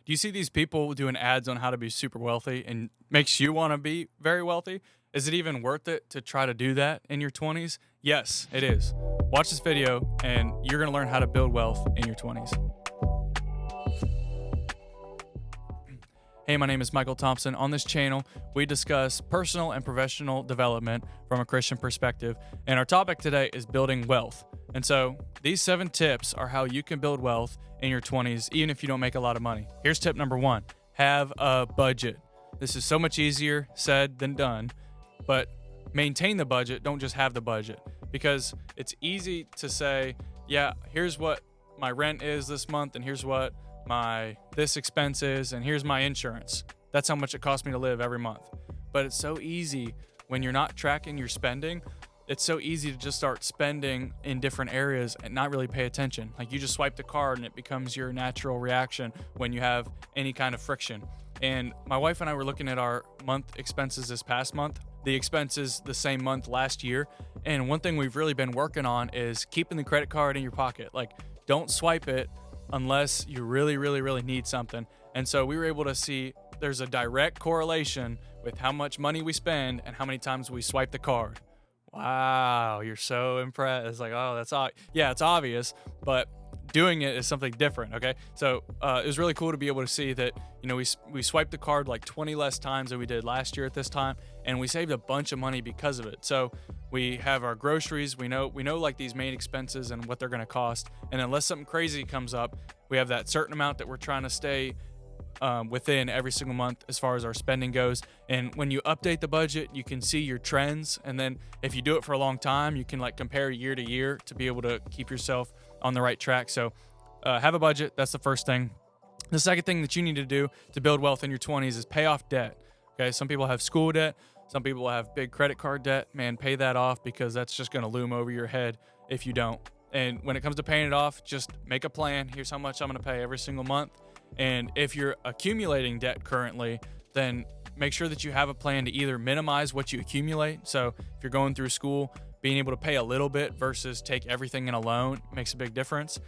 Do you see these people doing ads on how to be super wealthy and makes you want to be very wealthy? Is it even worth it to try to do that in your 20s? Yes, it is. Watch this video and you're going to learn how to build wealth in your 20s. Hey, my name is Michael Thompson. On this channel, we discuss personal and professional development from a Christian perspective. And our topic today is building wealth. And so these 7 tips are how you can build wealth in your 20s, even if you don't make a lot of money. Here's tip number 1. Have a budget. This is so much easier said than done, but maintain the budget. Don't just have the budget, because it's easy to say, yeah, here's what my rent is this month, and here's what my this expense is, and here's my insurance. That's how much it costs me to live every month. But it's so easy when you're not tracking your spending. It's so easy to just start spending in different areas and not really pay attention. Like, you just swipe the card and it becomes your natural reaction when you have any kind of friction. And my wife and I were looking at our month expenses this past month, the expenses the same month last year. And one thing we've really been working on is keeping the credit card in your pocket. Like, don't swipe it unless you really need something. And so we were able to see there's a direct correlation with how much money we spend and how many times we swipe the card. Wow, you're so impressed. It's like, oh, yeah, it's obvious, but doing it is something different. Okay, so it was really cool to be able to see that, you know, we swiped the card like 20 less times than we did last year at this time, and we saved a bunch of money because of it. So we have our groceries, we know like these main expenses and what they're going to cost, and unless something crazy comes up, we have that certain amount that we're trying to stay within every single month as far as our spending goes. And when you update the budget, you can see your trends, and then if you do it for a long time, you can like compare year to year to be able to keep yourself on the right track. So have a budget. That's the first thing. The second thing that you need to do to build wealth in your 20s is pay off debt. Okay, some people have school debt, some people have big credit card debt. Man, pay that off, because that's just going to loom over your head if you don't. And when it comes to paying it off, just make a plan. Here's how much I'm going to pay every single month. And if you're accumulating debt currently, then make sure that you have a plan to either minimize what you accumulate. So if you're going through school, being able to pay a little bit versus take everything in a loan makes a big difference.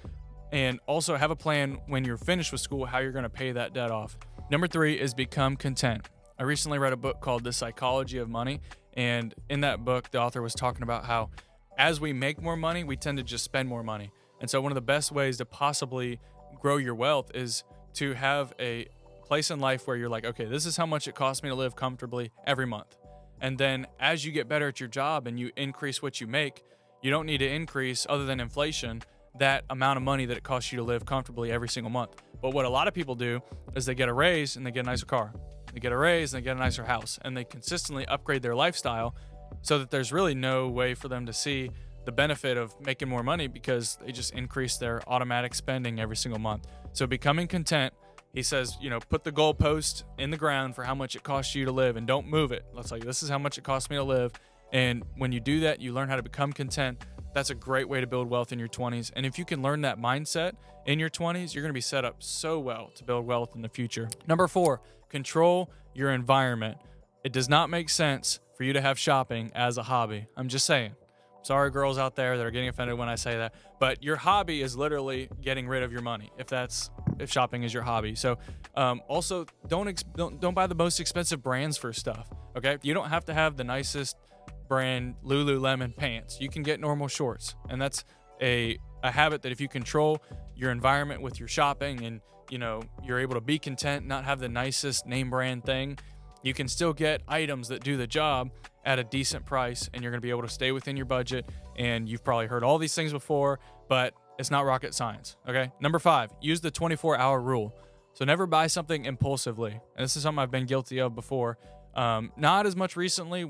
And also have a plan when you're finished with school, how you're going to pay that debt off. Number 3 is become content. I recently read a book called The Psychology of Money. And in that book, the author was talking about how as we make more money, we tend to just spend more money. And so one of the best ways to possibly grow your wealth is to have a place in life where you're like, okay, this is how much it costs me to live comfortably every month. And then as you get better at your job and you increase what you make, you don't need to increase, other than inflation, that amount of money that it costs you to live comfortably every single month. But what a lot of people do is they get a raise and they get a nicer car. They get a raise and they get a nicer house, and they consistently upgrade their lifestyle so that there's really no way for them to see the benefit of making more money, because they just increase their automatic spending every single month. So becoming content, he says, you know, put the goalpost in the ground for how much it costs you to live and don't move it. Let's like, this is how much it costs me to live. And when you do that, you learn how to become content. That's a great way to build wealth in your 20s. And if you can learn that mindset in your 20s, you're going to be set up so well to build wealth in the future. Number 4, control your environment. It does not make sense for you to have shopping as a hobby. I'm just saying. Sorry, girls out there that are getting offended when I say that, but your hobby is literally getting rid of your money if shopping is your hobby. So also don't buy the most expensive brands for stuff. Okay, you don't have to have the nicest brand Lululemon pants. You can get normal shorts, and that's a habit that if you control your environment with your shopping, and you know you're able to be content, not have the nicest name brand thing, you can still get items that do the job at a decent price, and you're going to be able to stay within your budget. And you've probably heard all these things before, but it's not rocket science. Okay. Number 5, use the 24-hour rule. So never buy something impulsively. And this is something I've been guilty of before. Not as much recently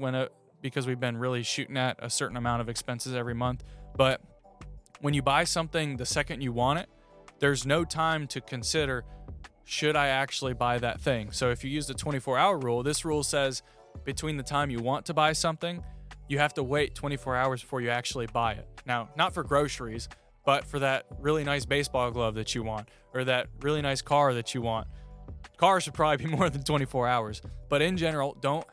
because we've been really shooting at a certain amount of expenses every month. But when you buy something the second you want it, there's no time to consider, should I actually buy that thing? So if you use the 24-hour rule, this rule says between the time you want to buy something, you have to wait 24 hours before you actually buy it. Now, not for groceries, but for that really nice baseball glove that you want, or that really nice car that you want. Cars should probably be more than 24 hours. But in general, don't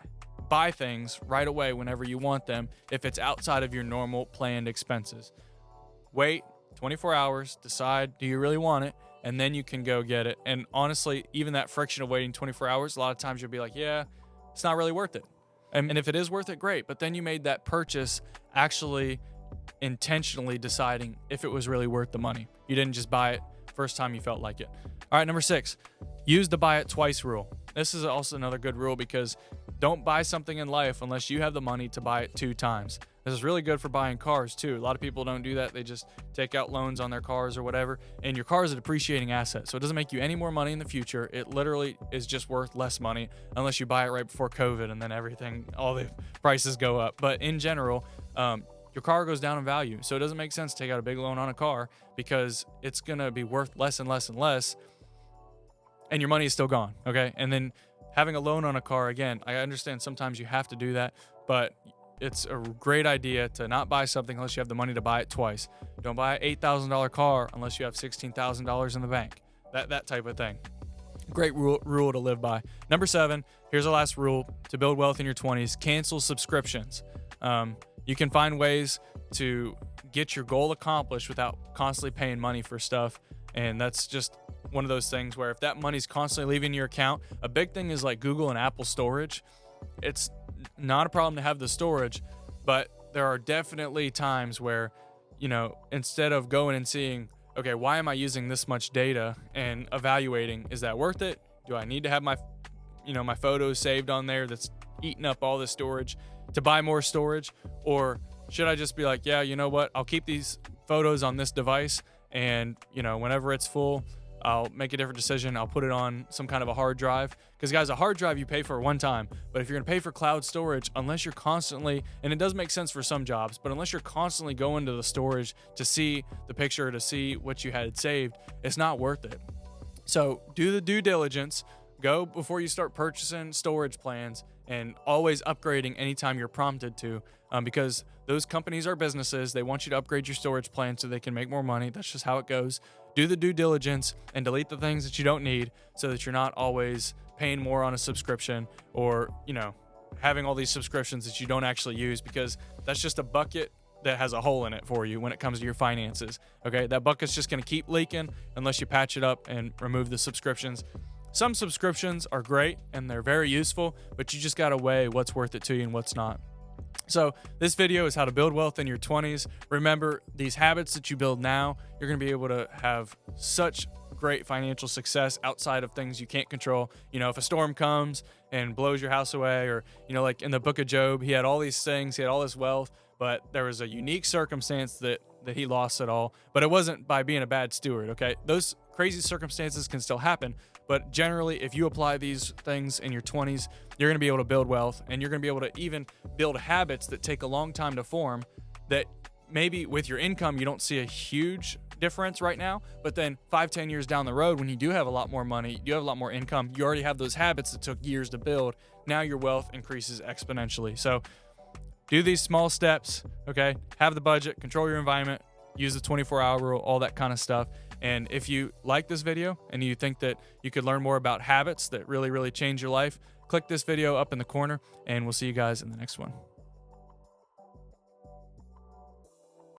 buy things right away whenever you want them if it's outside of your normal planned expenses. Wait 24 hours, decide, do you really want it? and then you can go get it. And honestly, even that friction of waiting 24 hours, a lot of times you'll be like, yeah, it's not really worth it. And if it is worth it, great. But then you made that purchase actually intentionally deciding if it was really worth the money. You didn't just buy it first time you felt like it. All right, number 6, use the buy it twice rule. This is also another good rule because don't buy something in life unless you have the money to buy it 2 times. This is really good for buying cars too. A lot of people don't do that. They just take out loans on their cars or whatever. And your car is a depreciating asset. So it doesn't make you any more money in the future. It literally is just worth less money unless you buy it right before COVID and then all the prices go up. But in general, your car goes down in value. So it doesn't make sense to take out a big loan on a car because it's going to be worth less and less and less. And your money is still gone. Okay. And then having a loan on a car, again, I understand sometimes you have to do that, but it's a great idea to not buy something unless you have the money to buy it twice. Don't buy an $8,000 car unless you have $16,000 in the bank. That type of thing. Great rule to live by. Number 7, here's our last rule to build wealth in your 20s. Cancel subscriptions. You can find ways to get your goal accomplished without constantly paying money for stuff. And that's just one of those things where if that money's constantly leaving your account, a big thing is like Google and Apple storage. It's not a problem to have the storage, but there are definitely times where, instead of going and seeing, okay, why am I using this much data and evaluating, is that worth it? Do I need to have my photos saved on there that's eating up all this storage to buy more storage? Or should I just be like, yeah, you know what? I'll keep these photos on this device and, whenever it's full, I'll make a different decision. I'll put it on some kind of a hard drive. Because guys, a hard drive you pay for one time, but if you're gonna pay for cloud storage, unless you're constantly, and it does make sense for some jobs, but unless you're constantly going to the storage to see the picture, to see what you had saved, it's not worth it. So do the due diligence, go before you start purchasing storage plans, and always upgrading anytime you're prompted to, because those companies are businesses. They want you to upgrade your storage plan so they can make more money. That's just how it goes. Do the due diligence and delete the things that you don't need so that you're not always paying more on a subscription or, having all these subscriptions that you don't actually use, because that's just a bucket that has a hole in it for you when it comes to your finances. Okay, that bucket's just going to keep leaking unless you patch it up and remove the subscriptions. Some subscriptions are great and they're very useful, but you just got to weigh what's worth it to you and what's not. So this video is how to build wealth in your 20s. Remember, these habits that you build now, you're going to be able to have such great financial success outside of things you can't control. If a storm comes and blows your house away, or, like in the book of Job, he had all these things, he had all this wealth, but there was a unique circumstance that he lost it all. But it wasn't by being a bad steward, okay? Those crazy circumstances can still happen. But generally, if you apply these things in your 20s, you're going to be able to build wealth, and you're going to be able to even build habits that take a long time to form, that maybe with your income, you don't see a huge difference right now, but then 5-10 years down the road, when you do have a lot more money, you have a lot more income, you already have those habits that took years to build. Now your wealth increases exponentially. So do these small steps, okay? Have the budget, control your environment, use the 24-hour rule, all that kind of stuff. And if you like this video and you think that you could learn more about habits that really, really change your life, click this video up in the corner, and we'll see you guys in the next one.